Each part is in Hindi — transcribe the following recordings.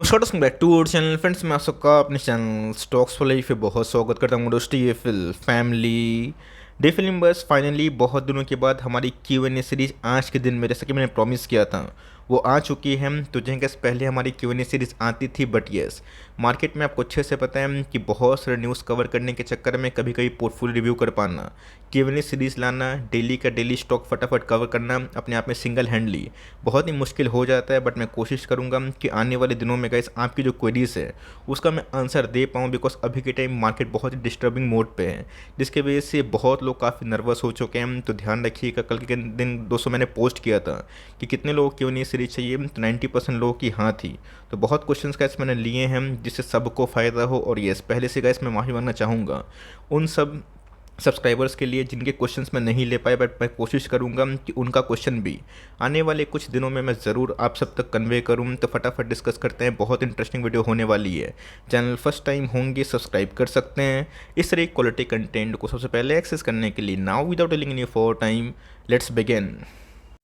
नमस्कार दोस्तों, back to our channel friends. मैं आप सबका अपने चैनल स्टॉक्स फॉर लाइफ पे बहुत स्वागत करता हूँ दोस्तों। ये फैमिली डे फिल्म बस फाइनली बहुत दिनों के बाद हमारी Q&A सीरीज आज के दिन में, जैसा कि मैंने प्रॉमिस किया था, वो आ चुकी है। तो जैसे पहले हमारी Q&A सीरीज आती थी, बट यस, मार्केट में आपको अच्छे से पता है कि बहुत सारे न्यूज़ कवर करने के चक्कर में कभी कभी पोर्टफोलियो रिव्यू कर पाना, Q&A सीरीज लाना, डेली का डेली स्टॉक फटाफट कवर करना अपने आप में सिंगल हैंडली बहुत ही मुश्किल हो जाता है। बट मैं कोशिश करूंगा कि आने वाले दिनों में गाइस आपकी जो क्वेरीज है उसका मैं आंसर दे पाऊँ, बिकॉज अभी के टाइम मार्केट बहुत ही डिस्टर्बिंग मोड पे है, जिसकी वजह से बहुत लोग काफ़ी नर्वस हो चुके हैं। तो ध्यान रखिएगा, कल के दिन दोस्तों मैंने पोस्ट किया था कि कितने लोग Q&A सीरीज चाहिए, तो 90% लोगों की हाँ थी। तो बहुत क्वेश्चंस गाइस मैंने लिए हैं जिससे सबको फ़ायदा हो। और यस, पहले से गाइस मैं माफ़ी मांगना चाहूँगा उन सब सब्सक्राइबर्स के लिए जिनके क्वेश्चंस मैं नहीं ले पाया, बट मैं कोशिश करूंगा कि उनका क्वेश्चन भी आने वाले कुछ दिनों में मैं ज़रूर आप सब तक कन्वे करूं। तो फटाफट डिस्कस करते हैं, बहुत इंटरेस्टिंग वीडियो होने वाली है। चैनल फर्स्ट टाइम होंगे सब्सक्राइब कर सकते हैं इस तरह क्वालिटी कंटेंट को सबसे पहले एक्सेस करने के लिए। Now without telling any for time, let's begin.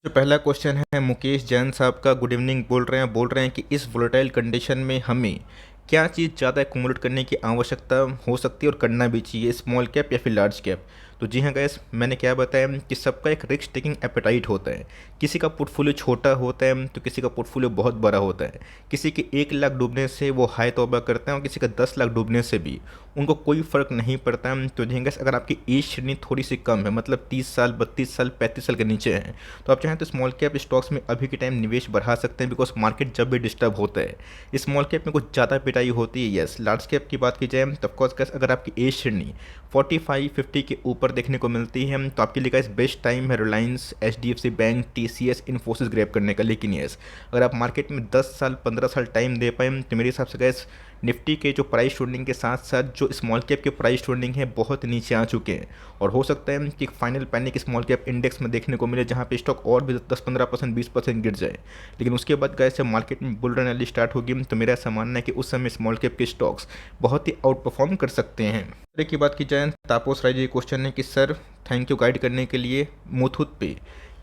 जो पहला क्वेश्चन है मुकेश जैन साहब का, गुड इवनिंग बोल रहे हैं कि इस वोलेटाइल कंडीशन में हमें क्या चीज़ ज़्यादा एक्यूमुलेट करने की आवश्यकता हो सकती है और करना भी चाहिए, स्मॉल कैप या फिर लार्ज कैप। तो जी हाँ गैस, मैंने क्या बताया कि सबका एक रिस्क टेकिंग एपेटाइट होता है। किसी का पोर्टफोलियो छोटा होता है तो किसी का पोर्टफोलियो बहुत बड़ा होता है। किसी के 1 लाख डूबने से वो हाई तौबा करते हैं और किसी का 10 लाख डूबने से भी उनको कोई फ़र्क नहीं पड़ता है। तो जी गैस, अगर आपकी एज श्रेणी थोड़ी सी कम है, मतलब 30 साल, 32 साल, 35 साल के नीचे है, तो आप चाहें तो स्मॉल कैप स्टॉक्स में अभी के टाइम निवेश बढ़ा सकते हैं, बिकॉज मार्केट जब भी डिस्टर्ब होता है स्मॉल कैप में कुछ ज़्यादा पिटाई होती है। यस, लार्ज कैप की बात की जाए तो ऑफकोर्स अगर आपकी एज श्रेणी 45-50 के ऊपर देखने को मिलती है तो आपके लिए गाइस बेस्ट टाइम है Reliance, HDFC bank, TCS, Infosys grab करने का। लेकिन यस, अगर आप मार्केट में 10 साल 15 साल टाइम दे पाए तो मेरे हिसाब से गाइस निफ्टी के जो प्राइस ट्रेंडिंग के साथ साथ जो स्मॉल कैप के प्राइस ट्रेंडिंग है बहुत नीचे आ चुके हैं। और हो सकता है कि final panic small cap index में देखने को मिले, जहाँ पे स्टॉक और भी 10-15%, 20% गिर जाए। लेकिन उसके बाद गाइस जब मार्केट में बुल रन रैली स्टार्ट होगी तो मेरा ऐसा मानना है कि उस समय स्मॉल कैप के स्टॉक्स बहुत ही आउट परफॉर्म कर सकते हैं। दूसरे की बात की जाए, तापोस राय जी क्वेश्चन है कि सर थैंक यू गाइड करने के लिए, मुथूट पे,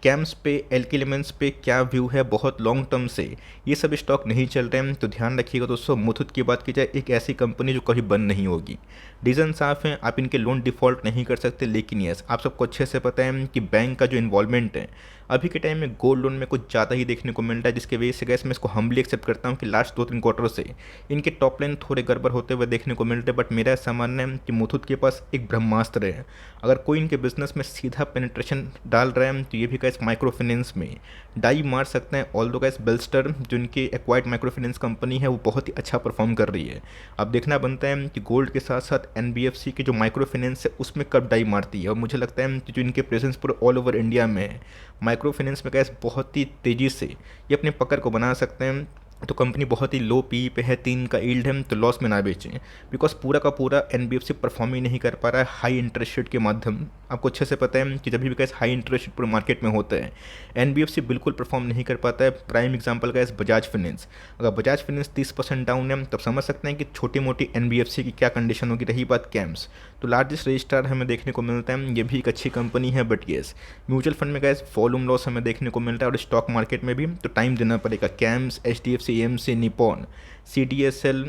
कैम्स पे, एल्के एलिमेंट्स पे क्या व्यू है बहुत लॉन्ग टर्म से, ये सब स्टॉक नहीं चल रहे हैं। तो ध्यान रखिएगा दोस्तों, मुथूट की बात की जाए, एक ऐसी कंपनी जो कभी बंद नहीं होगी। रीज़न साफ है, आप इनके लोन डिफ़ॉल्ट नहीं कर सकते। लेकिन यस, आप सबको अच्छे से पता है कि बैंक का जो इन्वॉल्वमेंट है अभी के टाइम में गोल्ड लोन में कुछ ज़्यादा ही देखने को मिल रहा है, जिसकी वजह से गैस मैं इसको हम्बली एक्सेप्ट करता हूँ कि लास्ट 2-3 क्वार्टर से इनके टॉप लाइन थोड़े गड़बड़ होते हुए देखने को मिल रहे हैं। बट मेरा ऐसा मानना है कि मुथूट के पास एक ब्रह्मास्त्र है। अगर कोई इनके बिजनेस में सीधा पेनिट्रेशन डाल रहा है तो ये भी गैस माइक्रो फाइनेंस में डाई मार सकते हैं। ऑल दो गैस बेल्स्टर जो इनकी एक्वायर्ड माइक्रो फाइनेंस कंपनी है वो बहुत ही अच्छा परफॉर्म कर रही है। अब देखना बनता है कि गोल्ड के साथ साथ NBFC की जो माइक्रो फाइनेंस है उसमें कब डाई मारती है। और मुझे लगता है कि जो इनके प्रेजेंस पूरे ऑल ओवर इंडिया में है, माइक्रो फाइनेंस में गैस बहुत ही तेज़ी से ये अपने पकड़ को बना सकते हैं। तो कंपनी बहुत ही लो पी पे है, 3 का यील्ड है, तो लॉस में ना बेचें, बिकॉज पूरा का पूरा NBFC परफॉर्म ही नहीं कर पा रहा है हाई इंटरेस्ट रेट के माध्यम। आपको अच्छे से पता है कि जब भी कैसे हाई इंटरेस्ट रेट पूरे मार्केट में होता है NBFC बिल्कुल परफॉर्म नहीं कर पाता है। प्राइम एग्जांपल का है बजाज फाइनेंस। अगर बजाज फाइनेंस 30% डाउन है तब समझ सकते हैं कि छोटी मोटी NBFC की क्या कंडीशन होगी। रही बात कैम्स, तो लार्जेस्ट रजिस्ट्रार हमें देखने को मिलता है, ये भी एक अच्छी कंपनी है। बट येस, म्यूचुअल फंड में गैस वॉल्यूम लॉस हमें देखने को मिलता है और स्टॉक मार्केट में भी तो टाइम देना पड़ेगा। Camps, HDFC, AMC, Nippon, CDSL,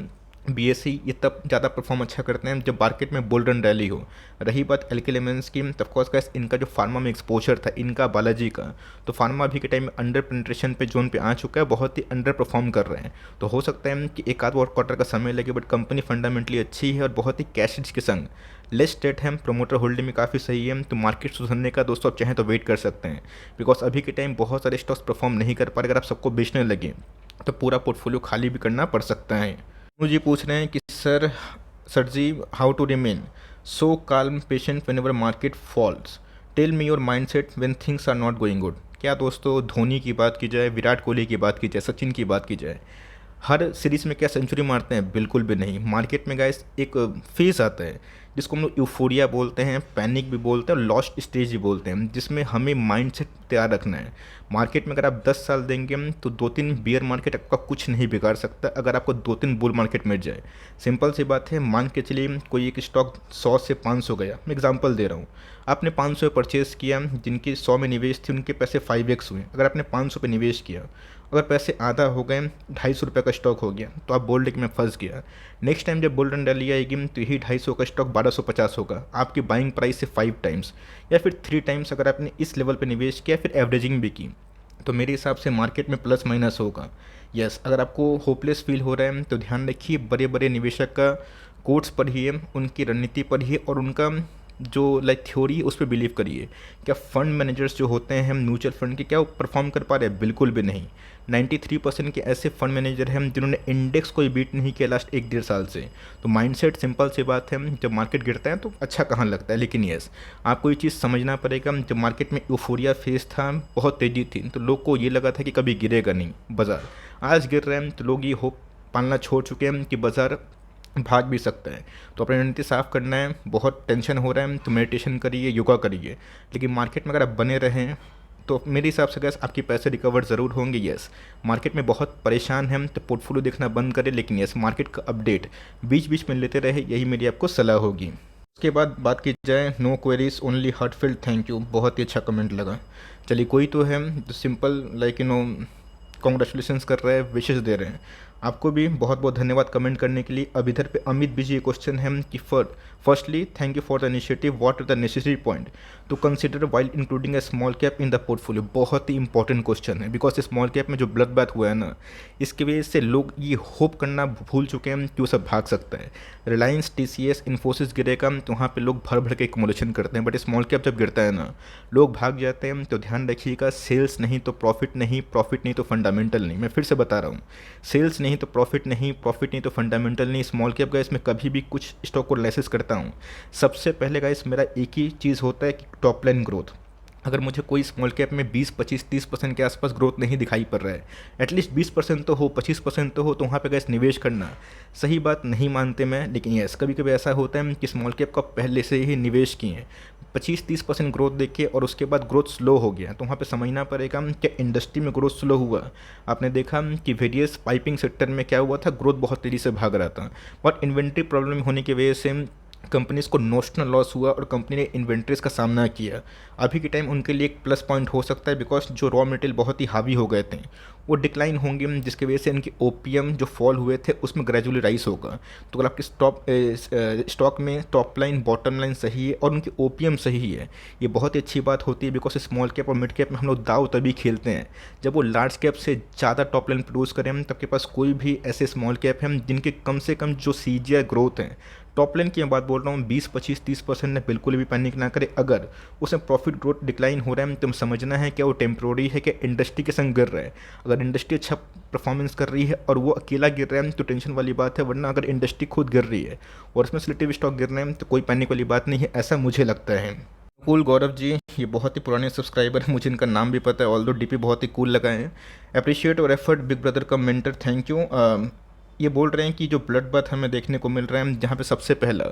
BSE ये तब ज़्यादा परफॉर्म अच्छा करते हैं जब मार्केट में बुल रन रैली हो। रही बात एल्के एलिमेंट्स की, तो ऑफकोर्स गैस इनका जो फार्मा में एक्सपोजर था इनका बालाजी का, तो फार्मा अभी के टाइम में अंडर पेनिट्रेशन पे जोन पे आ चुका है, बहुत ही अंडर परफॉर्म कर रहे हैं। तो हो सकता है कि एक आध और क्वार्टर का समय लगे, बट कंपनी फंडामेंटली अच्छी है और बहुत ही कैश रिच के संग लेस डेट है, प्रोमोटर होल्डिंग में काफ़ी सही है। तो मार्केट सुधरने का दोस्तों आप चाहें तो वेट कर सकते हैं, बिकॉज अभी के टाइम बहुत सारे स्टॉक्स परफॉर्म नहीं कर पा रहे। अगर आप सबको बेचने लगे तो पूरा पोर्टफोलियो खाली भी करना पड़ सकता है। मुझे पूछ रहे हैं कि sir ji, how to remain so calm patient whenever market falls, tell me your mind set when things are not going good. क्या दोस्तों, धोनी की बात की जाए, विराट कोहली की बात की जाए, सचिन की बात की जाए, हर सीरीज़ में क्या सेंचुरी मारते हैं? बिल्कुल भी नहीं। मार्केट में गाइस एक फेज़ आता है जिसको हम लोग यूफोरिया बोलते हैं, पैनिक भी बोलते हैं और लॉस्ट स्टेज भी बोलते हैं, जिसमें हमें माइंडसेट तैयार रखना है। मार्केट में अगर आप 10 साल देंगे तो 2-3 बियर मार्केट आपका कुछ नहीं बिगाड़ सकता अगर आपको 2-3 बुल मार्केट मिल जाए। सिंपल सी बात है, मान के चलिए कोई एक स्टॉक 100 से 500 गया, मैं एग्जांपल दे रहा हूँ। आपने 500 परचेज़ किया, जिनकी 100 में निवेश थी उनके पैसे 5x हुए। अगर आपने 500 पे निवेश किया अगर पैसे आधा हो गए, 250 रुपये का स्टॉक हो गया, तो आप बोल रहे कि मैं फंस गया। नेक्स्ट टाइम जब गोल्डन रैली आएगी तो यही 250 का स्टॉक 1250 होगा, आपकी बाइंग प्राइस से 5 टाइम्स या फिर 3 टाइम्स अगर आपने इस लेवल पर निवेश किया, फिर एवरेजिंग भी की, तो मेरे हिसाब से मार्केट में प्लस माइनस होगा। यस, अगर आपको होपलेस फील हो रहा है तो ध्यान रखिए, बड़े बड़े निवेशक का कोट्स पढ़िए, उनकी रणनीति पढ़िए और उनका जो थ्योरी है उस पर बिलीव करिए। क्या फंड मैनेजर्स जो होते हैं म्यूचुअल फंड के, क्या वो परफॉर्म कर पा रहे हैं? बिल्कुल भी नहीं। 93% के ऐसे फंड मैनेजर हैं जिन्होंने इंडेक्स को बीट नहीं किया लास्ट 1-1.5 साल से। तो माइंडसेट सिंपल सी बात है, जब मार्केट गिरता है तो अच्छा कहाँ लगता है, लेकिन यस, आपको ये चीज़ समझना पड़ेगा। जब मार्केट में यूफोरिया फेज था, बहुत तेज़ी थी, तो लोग को ये लगा था कि कभी गिरेगा नहीं बाज़ार। आज गिर रहे हैं तो लोग ये होप पालना छोड़ चुके हैं कि बाज़ार भाग भी सकता है। तो अपनी रणनीति साफ करना है। बहुत टेंशन हो रहा है तो मेडिटेशन करिए, योगा करिए, लेकिन मार्केट में अगर आप बने रहें तो मेरे हिसाब से गैस आपके पैसे रिकवर ज़रूर होंगे। यस, मार्केट में बहुत परेशान हैं तो पोर्टफोलियो देखना बंद करें, लेकिन यस, मार्केट का अपडेट बीच बीच में लेते रहे, यही मेरी आपको सलाह होगी। उसके बाद बात की जाए, no queries only heartfelt thank you, बहुत ही अच्छा कमेंट लगा। चलिए, कोई तो है जो सिंपल कॉन्ग्रेचुलेशंस कर रहे हैं, विशेष दे रहे हैं। आपको भी बहुत बहुत धन्यवाद कमेंट करने के लिए। अब इधर पे अमित बीजी क्वेश्चन है कि firstly thank you for the initiative, what are the necessary point to consider while including a small cap in the portfolio. बहुत ही इंपॉर्टेंट क्वेश्चन है, बिकॉज स्मॉल कैप में जो ब्लड बैथ हुआ है ना, इसकी वजह से लोग ये होप करना भूल चुके हैं कि वो सब भाग सकता है। रिलायंस, TCS, इन्फोसिस गिरेगा तो वहाँ पे लोग भर भर के एक्युमुलेशन करते हैं, बट स्मॉल कैप जब गिरता है ना, लोग भाग जाते हैं। तो ध्यान रखिएगा, सेल्स नहीं तो प्रॉफिट नहीं, प्रॉफिट नहीं तो फंडामेंटल नहीं। मैं फिर से बता रहा हूँ, सेल्स नहीं तो प्रॉफिट नहीं, प्रॉफिट नहीं तो फंडामेंटल नहीं। स्मॉल कैप गाइस मैं कभी भी कुछ स्टॉक को एनालिसिस करता हूँ, सबसे पहले गाइस मेरा एक ही चीज़ होता है कि टॉप लाइन ग्रोथ। अगर मुझे कोई स्मॉल कैप में 20, 25, 30% के आसपास ग्रोथ नहीं दिखाई पड़ रहा है, एटलीस्ट 20% तो हो, 25% तो हो, तो वहाँ पे गैस निवेश करना सही बात नहीं मानते मैं, लेकिन यस, कभी कभी ऐसा होता है कि स्मॉल कैप का पहले से ही निवेश किए हैं, 25-30% ग्रोथ देखे और उसके बाद ग्रोथ स्लो हो गया, तो वहाँ पे समझना पड़ेगा कि इंडस्ट्री में ग्रोथ स्लो हुआ। आपने देखा कि वेरियस पाइपिंग सेक्टर में क्या हुआ था, ग्रोथ बहुत तेज़ी से भाग रहा था, बट इन्वेंट्री प्रॉब्लम होने की वजह से कंपनीज़ को नोशनल लॉस हुआ और कंपनी ने इन्वेंट्रीज का सामना किया। अभी के टाइम उनके लिए एक प्लस पॉइंट हो सकता है, बिकॉज जो रॉ मटेरियल बहुत ही हावी हो गए थे वो डिक्लाइन होंगे, जिसकी वजह से इनके ओपीएम जो फॉल हुए थे उसमें ग्रेजुअली राइस होगा। तो अगर आपके स्टॉक में टॉप लाइन, बॉटम लाइन सही है और उनकी ओपीएम सही है, ये बहुत ही अच्छी बात होती है। बिकॉज स्मॉल कैप और मिड कैप में हम लोग दाव तभी खेलते हैं जब वो लार्ज कैप से ज़्यादा टॉप लाइन प्रोड्यूस करें, तब के पास कोई भी ऐसे स्मॉल कैप हैं जिनके कम से कम जो CAGR ग्रोथ है, टॉप लाइन की मैं बात बोल रहा हूँ, 20, 25, 30% ने, बिल्कुल भी पैनिक ना करे। अगर उसमें प्रॉफिट ग्रोथ डिक्लाइन हो रहा है तो समझना है क्या वो टेम्प्रोरी है, क्या इंडस्ट्री के संग गिर रहा है। अगर इंडस्ट्री अच्छा परफॉर्मेंस कर रही है और वो अकेला गिर रहा है तो टेंशन वाली बात है, वरना अगर इंडस्ट्री खुद गिर रही है और उसमें सिलेक्टिव स्टॉक गिर रहे हैं तो कोई पैनिक वाली बात नहीं है, ऐसा मुझे लगता है। कूल गौरव जी, ये बहुत ही पुराने सब्सक्राइबर हैं, मुझे इनका नाम भी पता है, ऑल्दो डीपी बहुत ही कूल लगाए हैं। अप्रिशिएट और एफर्ट बिग ब्रदर का मेंटर, थैंक यू। ये बोल रहे हैं कि जो ब्लड बाथ हमें देखने को मिल रहा है, जहाँ पे सबसे पहला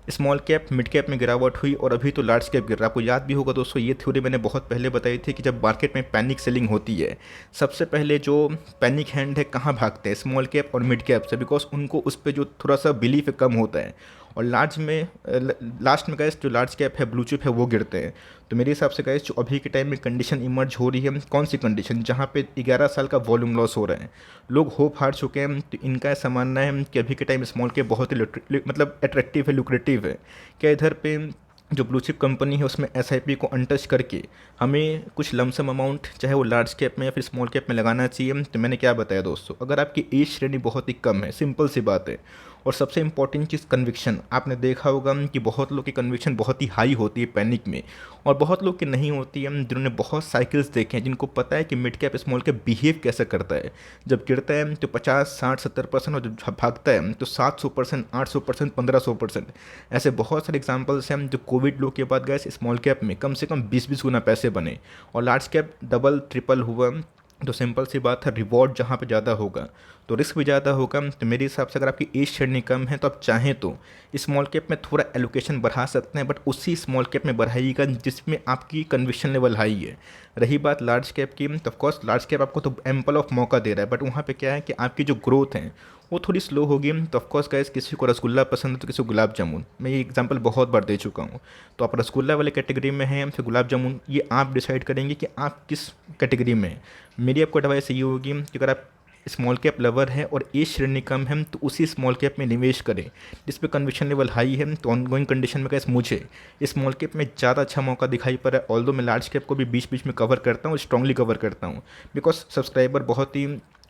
स्मॉल कैप, मिड कैप में गिरावट हुई और अभी तो लार्ज कैप गिर रहा है। आपको याद भी होगा दोस्तों, ये थ्योरी मैंने बहुत पहले बताई थी कि जब मार्केट में पैनिक सेलिंग होती है, सबसे पहले जो पैनिक हैंड है कहाँ भागते हैं, स्मॉल कैप और मिड कैप से, बिकॉज उनको उस पर जो थोड़ा सा बिलीफ कम होता है। और लास्ट में गैस जो लार्ज कैप है, ब्लू चिप है, वो गिरते हैं। तो मेरे हिसाब से गैस जो अभी के टाइम में कंडीशन इमर्ज हो रही है, कौन सी कंडीशन, जहाँ पे 11 साल का वॉल्यूम लॉस हो रहा है, लोग होप हार चुके हैं। तो इनका ऐसा मानना है कि अभी के टाइम स्मॉल कैप बहुत ही अट्रैक्टिव है, लुक्रेटिव है। क्या इधर पे जो ब्लू चिप कंपनी है उसमें SIP को अनटच करके हमें कुछ लमसम अमाउंट, चाहे वो लार्ज कैप में या फिर स्मॉल कैप में लगाना चाहिए। तो मैंने क्या बताया दोस्तों, अगर आपकी एज श्रेणी बहुत ही कम है, सिंपल सी बात है, और सबसे इंपॉर्टेंट चीज़ कन्विक्शन। आपने देखा होगा कि बहुत लोग की कन्विक्शन बहुत ही हाई होती है पैनिक में, और बहुत लोग की नहीं होती है, जिन्होंने बहुत साइकिल्स देखे हैं, जिनको पता है कि mid cap small cap behave कैसे करता है। जब गिरता है तो 50, 60, 70%, और जब भागता है तो 700%, 800%, 1500%। ऐसे बहुत सारे एग्जाम्पल्स हैं जो कोविड लो के बाद गए स्मॉल कैप में कम से कम 20-20 गुना पैसे बने, और लार्ज कैप डबल ट्रिपल हुआ। तो सिंपल सी बात है, रिवॉर्ड जहाँ पे ज़्यादा होगा तो रिस्क भी ज़्यादा होगा। तो मेरे हिसाब से अगर आपकी एज श्रेणी कम है तो आप चाहें तो स्मॉल कैप में थोड़ा एलोकेशन बढ़ा सकते हैं, बट उसी स्मॉल कैप में बढ़ाइएगा जिसमें आपकी कन्विक्शन लेवल हाई है। रही बात लार्ज कैप की, तो ऑफकोर्स लार्ज कैप आपको तो एम्पल ऑफ मौका दे रहा है, बट वहाँ पे क्या है कि आपकी जो ग्रोथ है वो थोड़ी स्लो होगी। तो ऑफकोर्स गाइस, किसी को रसगुल्ला पसंद है तो किसी को गुलाब जामुन, मैं ये एग्जांपल बहुत बार दे चुका हूँ। तो आप रसगुल्ला वाले कैटेगरी में हैं फिर गुलाब जामुन, ये आप डिसाइड करेंगे कि आप किस कैटेगरी में हैं। मेरी आपको एडवाइस ये होगी कि अगर आप स्मॉल कैप लवर है और एज श्रेणी कम है तो उसी स्मॉल कैप में निवेश करें जिस पे कन्विक्शन लेवल हाई है। तो ऑनगोइंग कंडीशन में कैसे मुझे स्मॉल कैप में ज़्यादा अच्छा मौका दिखाई पड़ा है, ऑल्दो मैं लार्ज कैप को भी बीच बीच में कवर करता हूँ, स्ट्रांगली कवर करता हूँ। बिकॉज सब्सक्राइबर बहुत ही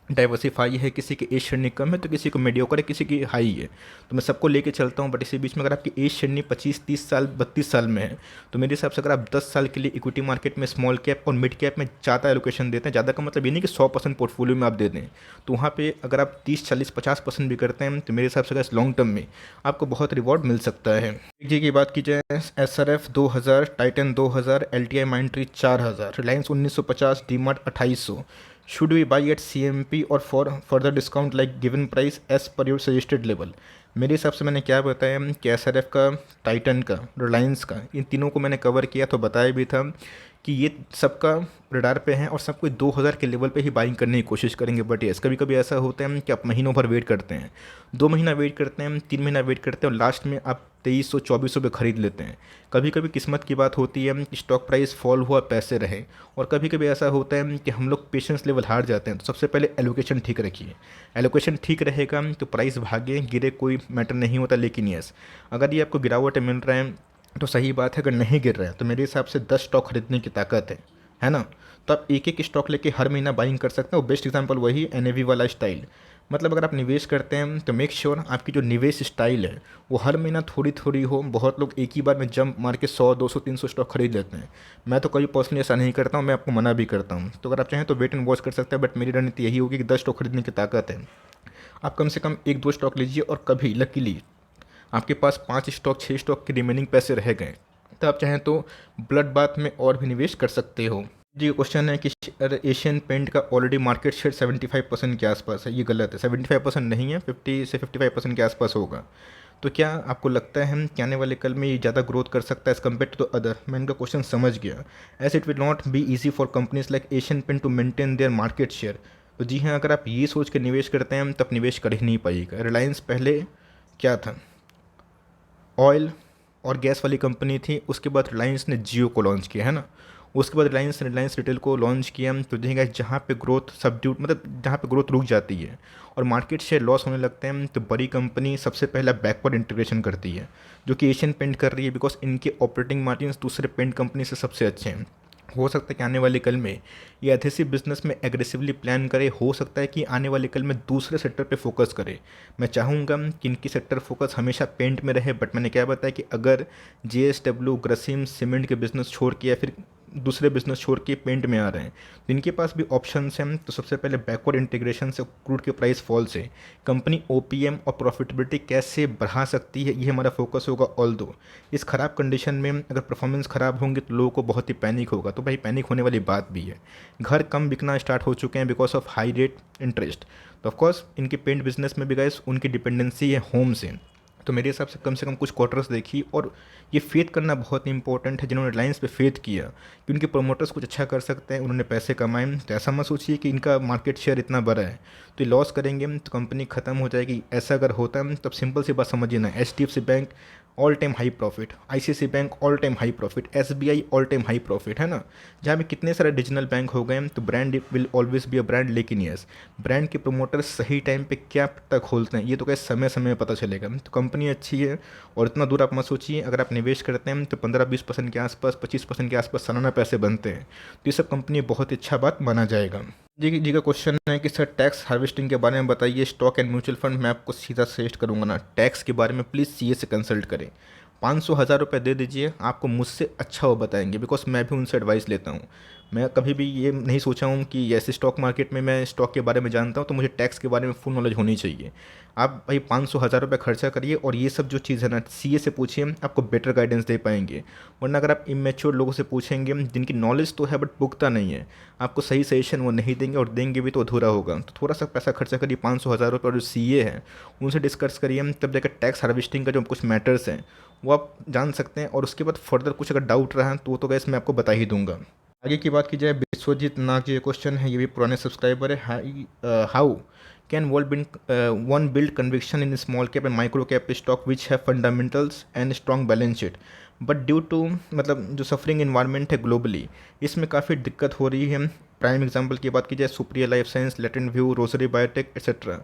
डाइवर्सिफाई है, किसी की एज श्रेणी कम है तो किसी को मीडियोकर है, किसी की हाई है। तो मैं सबको लेके चलता हूँ। बट इसी बीच में अगर आपकी एज श्रेणी 25-30 साल 32 साल में है तो मेरे हिसाब से अगर आप 10 साल के लिए इक्विटी मार्केट में स्मॉल कैप और मिड कैप में ज़्यादा एलोकेशन देते हैं, ज़्यादा का मतलब ये नहीं कि 100% पोर्टफोलियो में आप दे दें, तो वहाँ पे अगर आप 30-40-50% भी करते हैं तो मेरे हिसाब से अगर लॉन्ग टर्म में आपको बहुत रिवॉर्ड मिल सकता है। जी की बात की जाए, SRF 2000, Titan 2000, LTI माइंट्री 4000, Reliance 1950, DMart 2800। Should we buy at CMP or for further discount like given price as per your suggested level? मेरे हिसाब से मैंने क्या बताया कि SRF का, टाइटन का, रिलायंस का, इन तीनों को मैंने कवर किया। तो बताया भी था कि ये सबका रडार पे हैं और सब कोई 2000 के लेवल पे ही बाइंग करने की कोशिश करेंगे। बट यस, कभी कभी ऐसा होता है कि आप महीनों भर वेट करते हैं, 2 महीना वेट करते हैं, 3 महीना वेट करते हैं और लास्ट में आप 2300-2400 पे खरीद लेते हैं। कभी कभी किस्मत की बात होती है कि स्टॉक प्राइस फॉल हुआ, पैसे रहे। और कभी कभी ऐसा होता है कि हम लोग पेशेंस लेवल हार जाते हैं। तो सबसे पहले एलोकेशन ठीक रखिए, एलोकेशन ठीक रहेगा तो प्राइस भागे गिरे कोई मैटर नहीं होता। लेकिन यस, अगर ये आपको गिरावट मिल रहा है तो सही बात है, अगर नहीं गिर रहा है तो मेरे हिसाब से 10 स्टॉक खरीदने की ताकत है ना। तो आप एक एक स्टॉक लेके हर महीना बाइंग कर सकते हैं। और बेस्ट एग्जांपल वही NAV वाला स्टाइल। मतलब अगर आप निवेश करते हैं तो मेक श्योर आपकी जो निवेश स्टाइल है वो हर महीना थोड़ी थोड़ी हो। बहुत लोग एक ही बार में जंप मार के 100-200-300 स्टॉक खरीद लेते हैं। मैं तो कभी पर्सनली ऐसा नहीं करता हूँ, मैं आपको मना भी करता हूँ। तो अगर आप चाहें तो वेट एंड वॉच कर सकते हैं। बट मेरी रणनीति यही होगी कि 10 स्टॉक खरीदने की ताकत है, आप कम से कम 1-2 स्टॉक लीजिए। और कभी लकीली आपके पास 5 स्टॉक 6 स्टॉक के रिमेनिंग पैसे रह गए तो आप चाहें तो ब्लड बाथ में और भी निवेश कर सकते हो। जी क्वेश्चन है कि एशियन पेंट का ऑलरेडी मार्केट शेयर 75% के आसपास है, ये गलत है। 75% नहीं है, 50 से 55% के आसपास होगा। तो क्या आपको लगता है कि आने वाले कल में ये ज़्यादा ग्रोथ कर सकता है एज़ कम्पेयर टू अदर? मैं इनका क्वेश्चन समझ गया। As it will not be easy for companies like Asian paint to maintain their market share. तो जी हाँ, अगर आप ये सोच के निवेश करते हैं तब निवेश कर ही नहीं पाइएगा। रिलायंस पहले क्या था, ऑयल और गैस वाली कंपनी थी। उसके बाद रिलायंस ने जियो को लॉन्च किया है ना। उसके बाद रिलायंस रिटेल को लॉन्च किया। तो देखिएगा जहाँ पे ग्रोथ सबड्यूट, मतलब जहाँ पे ग्रोथ रुक जाती है और मार्केट शेयर लॉस होने लगते हैं तो बड़ी कंपनी सबसे पहला बैकवर्ड इंटीग्रेशन करती है, जो कि एशियन पेंट कर रही है। बिकॉज इनके ऑपरेटिंग मार्जिन दूसरे पेंट कंपनी से सबसे अच्छे हैं। हो सकता है कि आने वाले कल में ये एडहेसिव बिजनेस में एग्रेसिवली प्लान करे। हो सकता है कि आने वाले कल में दूसरे सेक्टर पे फोकस करे। मैं चाहूँगा कि इनकी सेक्टर फोकस हमेशा पेंट में रहे। बट मैंने क्या बताया कि अगर JSW, ग्रसिम, सीमेंट के बिजनेस छोड़ के या फिर दूसरे बिजनेस छोड़ के पेंट में आ रहे हैं तो इनके पास भी ऑप्शंस हैं। तो सबसे पहले बैकवर्ड इंटीग्रेशन से, क्रूड के प्राइस फॉल से कंपनी OPM और प्रॉफिटेबिलिटी कैसे बढ़ा सकती है, ये हमारा फोकस होगा। ऑल दो इस ख़राब कंडीशन में अगर परफॉर्मेंस ख़राब होंगे तो लोगों को बहुत ही पैनिक होगा। तो भाई पैनिक होने वाली बात भी है। घर कम बिकना स्टार्ट हो चुके हैं because of high rate interest. तो ऑफकोर्स इनके पेंट बिजनेस में भी गाइस उनकी डिपेंडेंसी है होम से। तो मेरे हिसाब से कम कुछ क्वार्टर्स देखी। और ये फेथ करना बहुत ही इंपॉर्टेंट है। जिन्होंने रिलायंस पे फेथ किया कि उनके प्रोमोटर्स कुछ अच्छा कर सकते हैं, उन्होंने पैसे कमाए, तो ऐसा मत सोचिए कि इनका मार्केट शेयर इतना बड़ा है तो ये लॉस करेंगे तो कंपनी ख़त्म हो जाएगी। ऐसा अगर होता है तब सिंपल सी बात समझिए ना, HDFC bank all time high profit, ICICI bank all time high profit, SBI all time high profit, है ना। जहाँ पे कितने सारे डिजिटल बैंक हो गए हैं तो brand will always be a brand. लेकिन यस, ब्रांड के प्रोमोटर सही टाइम पे क्या तक खोलते हैं ये तो कैसे समय समय में पता चलेगा। तो कंपनी अच्छी है और इतना दूर आप मत सोचिए। अगर आप निवेश करते हैं तो 15-20% के आसपास, 25% के आसपास सालाना पैसे बनते हैं तो ये सब कंपनी बहुत ही अच्छा बात माना जाएगा। जी का क्वेश्चन है कि सर टैक्स हार्वेस्टिंग के बारे में बताइए। स्टॉक एंड म्यूचुअल फंड मैं आपको सीधा सजेस्ट करूंगा ना, टैक्स के बारे में प्लीज़ CA से कंसल्ट करें। 500-1000 रुपये दे दीजिए, आपको मुझसे अच्छा वो बताएंगे। बिकॉज मैं भी उनसे एडवाइस लेता हूँ। मैं कभी भी ये नहीं सोचा हूँ कि ऐसे स्टॉक मार्केट में मैं स्टॉक के बारे में जानता हूँ तो मुझे टैक्स के बारे में फुल नॉलेज होनी चाहिए। आप भाई 500-1000 रुपये खर्चा करिए और ये सब जो चीज़ है ना CA से पूछिए, आपको बेटर गाइडेंस दे पाएंगे। वरना अगर आप इमेच्योर लोगों से पूछेंगे जिनकी नॉलेज तो है बट पुख्ता नहीं है, आपको सही सजेशन वो नहीं देंगे और देंगे भी तो अधूरा होगा। तो थोड़ा सा पैसा खर्चा करिए, 500-1000 रुपये, और जो CA है उनसे डिस्कस करिए। तब जाकर टैक्स हार्वेस्टिंग का जो कुछ मैटर्स हैं वो आप जान सकते हैं। और उसके बाद फर्दर कुछ अगर डाउट रहा तो वो तो गैस मैं आपको बता ही दूंगा। आगे की बात की जाए, विश्वजीत नाग जी क्वेश्चन है, ये भी पुराने सब्सक्राइबर है। How can one build conviction in small cap and micro cap stock which have fundamentals and strong balance sheet, but due to मतलब जो सफरिंग इन्वायरमेंट है ग्लोबली, इसमें काफ़ी दिक्कत हो रही है। प्राइम एग्जांपल की बात की जाए, Supriya life science, latent view, Rossari biotech etcetera.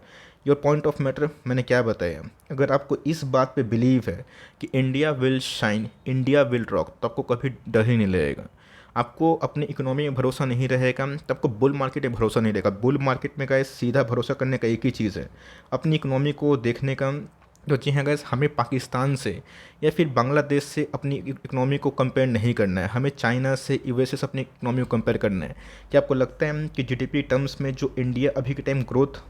Your point of matter मैंने क्या बताया। अगर आपको इस बात पे बिलीव है कि India will shine, India will rock, तो आपको कभी डर ही नहीं लगेगा। आपको अपनी इकोनॉमी में भरोसा नहीं रहेगा तो आपको बुल मार्केट में भरोसा नहीं रहेगा। बुल मार्केट में गाइस सीधा भरोसा करने का एक ही चीज़ है, अपनी इकोनॉमी को देखने का। तो जी हाँ गाइस, हमें पाकिस्तान से या फिर बांग्लादेश से अपनी इकोनॉमी को कंपेयर नहीं करना है, हमें चाइना से, यूएसए से अपनी इकोनॉमी को कंपेयर करना है। क्या आपको लगता है कि जीडीपी टर्म्स में जो इंडिया अभी के टाइम ग्रोथ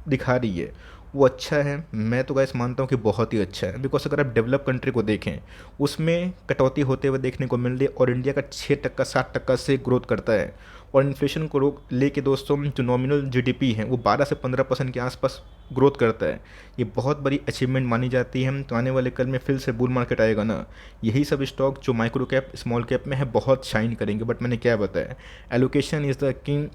दिखा रही है वो अच्छा है? मैं तो गाइस मानता हूँ कि बहुत ही अच्छा है। बिकॉज अगर आप डेवलप कंट्री को देखें, उसमें कटौती होते हुए देखने को मिल रही है, और इंडिया का 6% 7% से ग्रोथ करता है। और इन्फ्लेशन को रोक लेके दोस्तों, जो नॉमिनल जीडीपी है वो 12 से 15% के आसपास ग्रोथ करता है। ये बहुत बड़ी अचीवमेंट मानी जाती है। तो आने वाले कल में फिर से बुल मार्केट आएगा ना, यही सब स्टॉक जो माइक्रो कैप स्मॉल कैप में है बहुत शाइन करेंगे। बट मैंने क्या बताया, एलोकेशन इज़ द किंग।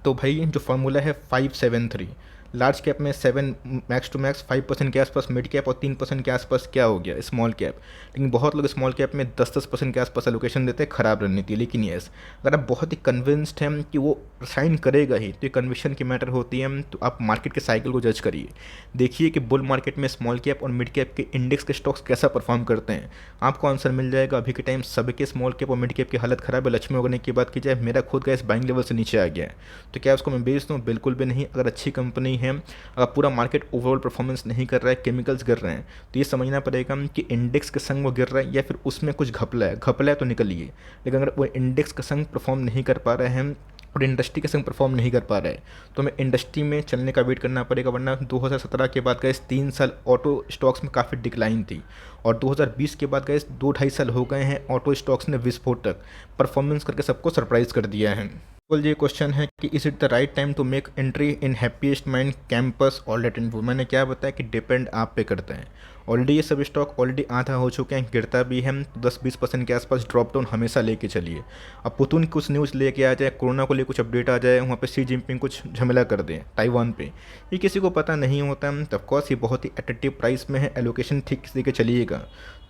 तो भाई जो फार्मूला है 5-7-3, लार्ज कैप में 7 मैक्स टू मैक्स 5% के आसपास मिड कैप, और 3% के आसपास क्या हो गया स्मॉल कैप। लेकिन बहुत लोग स्मॉल कैप में 10-10% के आसपास एलोकेशन देते हैं, खराब रणनीति। लेकिन यस, अगर आप बहुत ही कन्विंस्ड हैं कि वो साइन करेगा ही, तो ये कन्विक्शन की मैटर होती है। तो आप मार्केट के साइकिल को जज करिए, देखिए कि बुल मार्केट में स्मॉल कैप और मिड कैप के इंडेक्स के स्टॉक्स कैसा परफॉर्म करते हैं। आपको आंसर मिल जाएगा। अभी के टाइम सबके स्मॉल कैप और मिड कैप की हालत खराब है। लक्ष्मी ऑर्गेनिक की बात की जाए, मेरा खुद का इस बाइंग लेवल से नीचे आ गया है, तो क्या उसको मैं बेच दूँ? बिल्कुल भी नहीं। अगर अच्छी कंपनी है, अगर पूरा मार्केट ओवरऑल परफॉर्मेंस नहीं कर रहा है, केमिकल्स गिर रहे हैं, तो ये समझना पड़ेगा कि इंडेक्स के संग वो गिर रहा है या फिर उसमें कुछ घपला है। घपला है तो निकलिए। लेकिन अगर वो इंडेक्स के संग परफॉर्म नहीं कर पा रहे हैं और इंडस्ट्री के संग परफॉर्म नहीं कर पा रहा है, तो हमें इंडस्ट्री में चलने का वेट करना पड़ेगा। वरना 2017 के बाद गए 3 साल ऑटो स्टॉक्स में काफ़ी डिक्लाइन थी, और 2020 के बाद गए 2-2.5 साल हो गए हैं, ऑटो स्टॉक्स ने विस्फोटक परफॉर्मेंस करके सबको सरप्राइज कर दिया है। केवल ये क्वेश्चन है कि is it the right time to make entry in Happiest Mind, Campus और लेटेंट व्यू। मैंने क्या बताया कि डिपेंड आप पे करता है। ऑलरेडी ये सब स्टॉक ऑलरेडी आधा हो चुके हैं, गिरता भी है, 10-20% के आसपास ड्रॉप डाउन हमेशा लेके चलिए। अब पुतुन कुछ न्यूज़ लेके आ जाए, कोरोना को लेकर कुछ अपडेट आ जाए, वहाँ पे सी जिनपिंग कुछ झमेला कर दें ताइवान पे, ये किसी को पता नहीं होता। तो ऑफकोर्स ये बहुत ही अट्रैक्टिव प्राइस में है, एलोकेशन ठीक से के चलिएगा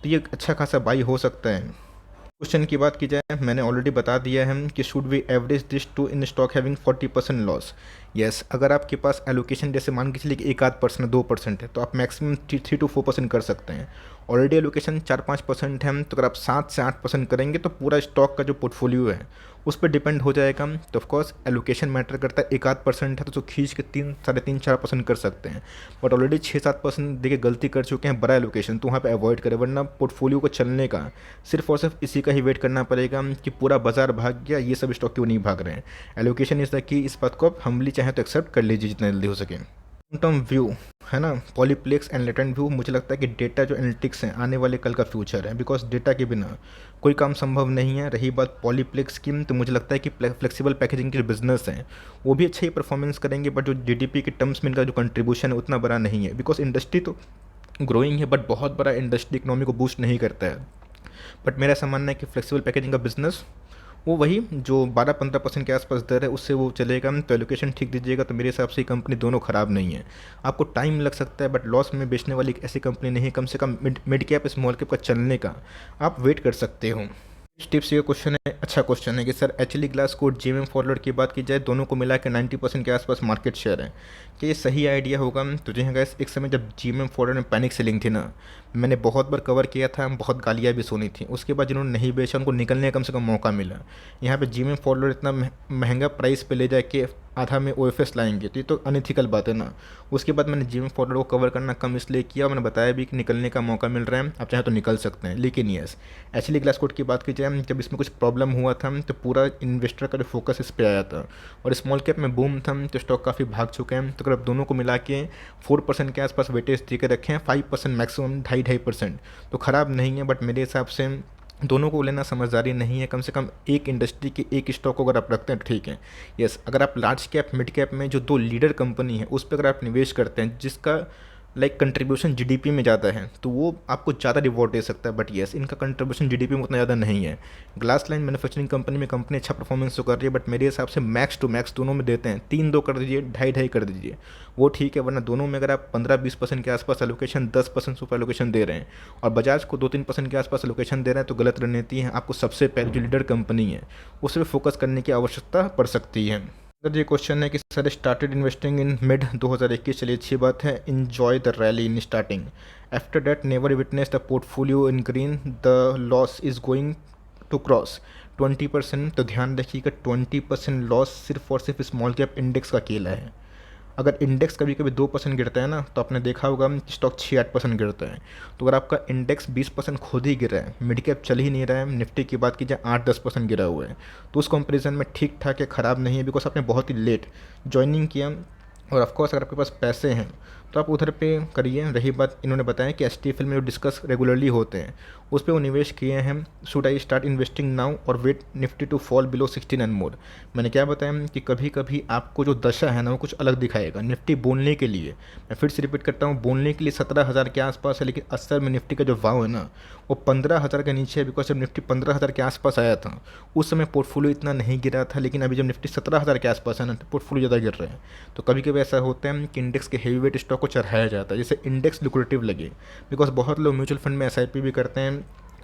तो ये अच्छा खासा बाई हो सकता है। क्वेश्चन की बात की जाए, मैंने ऑलरेडी बता दिया है कि should we average this two in stock having 40% loss. Yes, अगर आपके पास एलोकेशन जैसे मान के चलिए कि 1-8% 2% है, तो आप मैक्सिमम 3-4% कर सकते हैं। ऑलरेडी एलोकेशन 4-5% है, तो अगर आप 7 से 8% करेंगे तो पूरा स्टॉक का जो पोर्टफोलियो है उस पर डिपेंड हो जाएगा। तो ऑफकोर्स एलोकेशन मैटर करता है। 1-8% है तो जो खींच के 3-3.5-4% कर सकते हैं, बट ऑलरेडी 6-7% देखिए गलती कर चुके हैं, बड़ा एलोकेशन, तो वहाँ पे अवॉइड करें। वरना पोर्टफोलियो को चलने का सिर्फ और सिर्फ इसी का ही वेट करना पड़ेगा कि पूरा बाजार भाग गया, ये सब स्टॉक क्यों नहीं भाग रहे हैं। एलोकेशन इज़ द की, इस बात को आप हम्बली चाहें तो एक्सेप्ट कर लीजिए जितना जल्दी हो सके। लॉन्ग टर्म व्यू है ना, पॉलीप्लेक्स एंड लेटेंट व्यू, मुझे लगता है कि डेटा जो एनालिटिक्स है आने वाले कल का फ्यूचर है। बिकॉज डेटा के बिना कोई काम संभव नहीं है। रही बात पॉलीप्लेक्स की, तो मुझे लगता है कि फ्लेक्सिबल पैकेजिंग के जो बिजनेस हैं वो भी अच्छे ही परफॉर्मेंस करेंगे, बट जो जीडीपी के टर्म्स में इनका जो कंट्रीब्यूशन है उतना बड़ा नहीं है। बिकॉज इंडस्ट्री तो ग्रोइंग है, बट बहुत बड़ा इंडस्ट्री इकोनॉमी को बूस्ट नहीं करता है। बट मेरा ऐसा मानना है कि फ्लेक्सिबल पैकेजिंग का बिजनेस वो वही जो 12-15% के आसपास दर है उससे वो चलेगा। तो एलोकेशन ठीक दीजिएगा, तो मेरे हिसाब से कंपनी दोनों ख़राब नहीं है। आपको टाइम लग सकता है, बट लॉस में बेचने वाली एक ऐसी कंपनी नहीं है। कम से कम मिड कैप स्मॉल कैप का चलने का आप वेट कर सकते हो। टिप्स ये क्वेश्चन है, अच्छा क्वेश्चन है कि sir HLE glass code GMM forward की बात की जाए, दोनों को मिला के 90% के आसपास मार्केट शेयर है, क्या ये सही आइडिया होगा? तो जी हाँ गाइस, एक समय जब जीएमएम फॉरवर्ड में पैनिक सेलिंग थी ना, मैंने बहुत बार कवर किया था, बहुत गालियाँ भी सुनी थी। उसके बाद जिन्होंने नहीं बेचा उनको निकलने का कम से कम मौका मिला। यहाँ पे जीएमएम फॉरवर्ड इतना महंगा प्राइस पे ले जाके आधा में ओएफएस लाएंगे, तो ये तो अनइथिकल बात है ना। उसके बाद मैंने जीएमएम फॉरवर्ड को कवर करना कम इसलिए किया, मैंने बताया भी कि निकलने का मौका मिल रहा है, आप चाहे तो निकल सकते हैं। लेकिन यस, एचएलई ग्लास कोड की बात की जाए, जब इसमें कुछ प्रॉब्लम हुआ था तो पूरा इन्वेस्टर का जो फोकस इस पर आया था, और स्मॉल कैप में बूम था, तो स्टॉक काफ़ी भाग चुके हैं। तो अगर आप दोनों को मिला के 4% के आसपास वेटेज दे के रखें, 5% मैक्सिमम 2.5% तो ख़राब नहीं है। बट मेरे हिसाब से दोनों को लेना समझदारी नहीं है। कम से कम एक इंडस्ट्री के एक स्टॉक को अगर आप रखते हैं तो ठीक है। यस, अगर आप लार्ज कैप मिड कैप में जो दो लीडर कंपनी है उस पर अगर आप निवेश करते हैं, जिसका लाइक कंट्रीब्यूशन जीडीपी में ज़्यादा है तो वो आपको ज़्यादा रिवॉर्ड दे सकता है, बट येस इनका कंट्रीब्यूशन जीडीपी में उतना ज़्यादा नहीं है। ग्लास लाइन मैन्युफैक्चरिंग कंपनी में कंपनी अच्छा परफॉर्मेंस तो कर रही है, बट मेरे हिसाब से मैक्स टू मैक्स दोनों में देते हैं 3-2 कर दीजिए, 2.5-2.5 कर दीजिए, वो ठीक है। वरना दोनों में अगर आप 15-20% के आसपास एलोकेशन, 10% सुपर एलोकेशन दे रहे हैं और बजाज को 2-3% के आसपास एलोकेशन दे रहे हैं तो गलत रणनीति है। आपको सबसे पहले जो लीडर कंपनी है उस पर फोकस करने की आवश्यकता पड़ सकती है। अगर ये क्वेश्चन है कि sir started investing in mid 2021, चलिए अच्छी बात है, enjoy the rally in starting, after that never witness the portfolio in green, the loss is going to cross 20%। तो ध्यान रखिएगा 20% लॉस सिर्फ और सिर्फ स्मॉल कैप इंडेक्स का अकेला है। अगर इंडेक्स कभी कभी 2% गिरता है ना तो आपने देखा होगा स्टॉक 6-8% गिरता है। तो अगर आपका इंडेक्स 20% खुद ही गिरा है, मिड कैप चल ही नहीं रहा है, निफ्टी की बात कीजिए 8-10% गिरा हुआ है, तो उस कंपैरिजन में ठीक ठाक है, ख़राब नहीं है, बिकॉज आपने बहुत ही लेट ज्वाइनिंग किया। और ऑफकोर्स अगर आपके पास पैसे हैं तो आप उधर पे करिए। रही बात इन्होंने बताया कि एसटीएफएल में जो डिस्कस रेगुलरली होते हैं उस पर वो निवेश किए हैं। Should I start investing now और wait Nifty to fall below 16 and more. मैंने क्या बताया कि कभी कभी आपको जो दशा है ना वो कुछ अलग दिखाएगा। निफ्टी बोलने के लिए, मैं फिर से रिपीट करता हूँ, बोलने के लिए 17,000 के आसपास है, लेकिन असल में निफ्टी का जो भाव है ना वो 15,000 के नीचे है। बिकॉज जब निफ्टी 15,000 के आसपास आया था उस समय पोर्टफोलियो इतना नहीं गिरा था, लेकिन अभी जब निफ्टी 17,000 के आसपास है ना तो पोर्टफोलियो ज़्यादा गिर रहे हैं। तो कभी कभी ऐसा होता है कि इंडेक्स के हेवी वेट स्टॉक को चढ़ाया जाता है जिससे इंडेक्स लुक्रेटिव लगे। बिकॉज बहुत लोग म्यूचुअल फंड में एसआईपी भी करते हैं।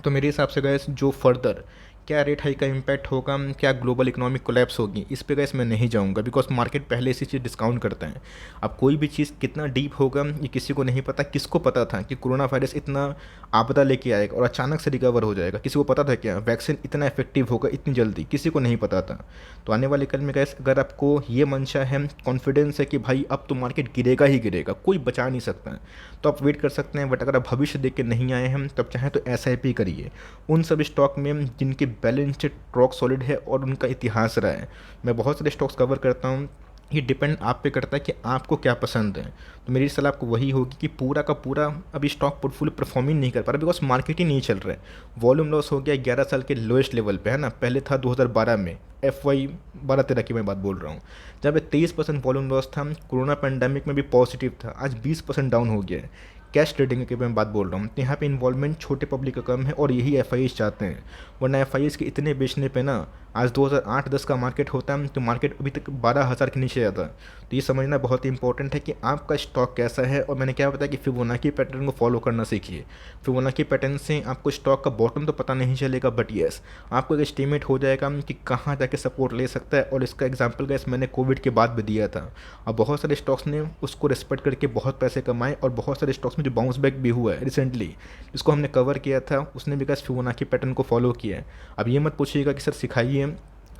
तो मेरे हिसाब से गैस जो फर्दर क्या रेट हाई का इम्पैक्ट होगा, क्या ग्लोबल इकोनॉमिक कोलैप्स होगी, इस पे गैस मैं नहीं जाऊंगा, बिकॉज मार्केट पहले इसी चीज़ डिस्काउंट करता है। अब कोई भी चीज़ कितना डीप होगा ये किसी को नहीं पता। किसको पता था कि कोरोना वायरस इतना आपदा लेके आएगा और अचानक से रिकवर हो जाएगा? किसी को पता था क्या वैक्सीन इतना इफेक्टिव होगा इतनी जल्दी? किसी को नहीं पता था। तो आने वाले कल में गैस अगर आपको ये मंशा है, कॉन्फिडेंस है कि भाई अब तो मार्केट गिरेगा ही गिरेगा, कोई बचा नहीं सकता है, तो आप वेट कर सकते हैं। बट अगर आप भविष्य देख के नहीं आए हैं तब चाहें तो एसआईपी करिए उन सब स्टॉक में जिनके बैलेंस शीट रॉक सॉलिड है और उनका इतिहास रहा है। मैं बहुत सारे स्टॉक्स कवर करता हूँ, ये डिपेंड आप पे करता है कि आपको क्या पसंद है। तो मेरी सलाह आपको वही होगी कि पूरा का पूरा अभी स्टॉक पोर्टफोलियो परफॉर्म ही नहीं कर पा रहा, बिकॉज मार्केट ही नहीं चल रहा है। वॉल्यूम लॉस हो गया 11 साल के लोएस्ट लेवल पे, है ना। पहले था 2012 में, FY 12-13 की मैं बात बोल रहा हूँ, जब 23% वॉल्यूम लॉस था। कोरोना पेंडेमिक में भी पॉजिटिव था, आज 20% डाउन हो गया है। कैश ट्रेडिंग की मैं बात बोल रहा हूँ, तो यहाँ पे इन्वॉल्वमेंट छोटे पब्लिक का कम है और यही एफ चाहते हैं। वरना एफ के इतने बेचने पे ना आज 2008-10 का मार्केट होता है तो मार्केट अभी तक 12,000 के नीचे आता। तो ये समझना बहुत ही इंपॉर्टेंट है कि आपका स्टॉक कैसा है। और मैंने क्या बताया कि फिबोनाची पैटर्न को फॉलो करना सीखिए। फिबोनाची पैटर्न से आपको स्टॉक का बॉटम तो पता नहीं चलेगा, बट येस आपको एक एस्टीमेट हो जाएगा कि कहाँ जाके सपोर्ट ले सकता है। और इसका एग्जाम्पल गैस मैंने कोविड के बाद भी दिया था और बहुत सारे स्टॉक्स ने उसको रिस्पेक्ट करके बहुत पैसे कमाए और बहुत सारे स्टॉक्स में जो बाउंस बैक भी हुआ है रिसेंटली जिसको हमने कवर किया था उसने भी गैस फिबोनाची पैटर्न को फॉलो किया है। अब ये मत पूछिएगा कि सर सिखाइए,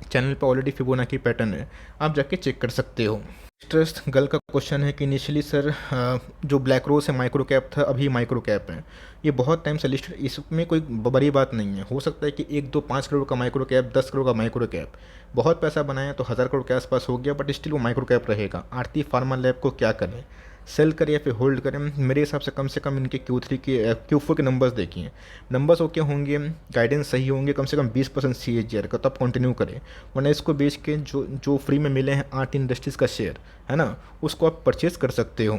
चैनल पर ऑलरेडी फिबोनाची पैटर्न है, आप जाके चेक कर सकते हो। ट्रस्ट गर्ल का क्वेश्चन है कि इनिशियली सर जो ब्लैक रोज है माइक्रो कैप था, अभी माइक्रो कैप है, ये बहुत टाइम से लिस्टेड, इसमें कोई बड़ी बात नहीं है। हो सकता है कि 1-2-5 करोड़ का माइक्रो कैप, 10 करोड़ का माइक्रो कैप, बहुत पैसा बनाया तो 1000 करोड़ के आसपास हो गया, बट स्टिल वो माइक्रो कैप रहेगा। आरती फार्मा लैब को क्या करें, सेल करें या फिर होल्ड करें? मेरे हिसाब से कम इनके Q3 के Q4 के नंबर्स देखिए, नंबर्स ओके होंगे, गाइडेंस सही होंगे, कम से कम 20% CAGR का, तो आप कंटिन्यू करें। वरना इसको बेच के जो फ्री में मिले हैं आर्ट इंडस्ट्रीज़ का शेयर है ना, उसको आप परचेज कर सकते हो।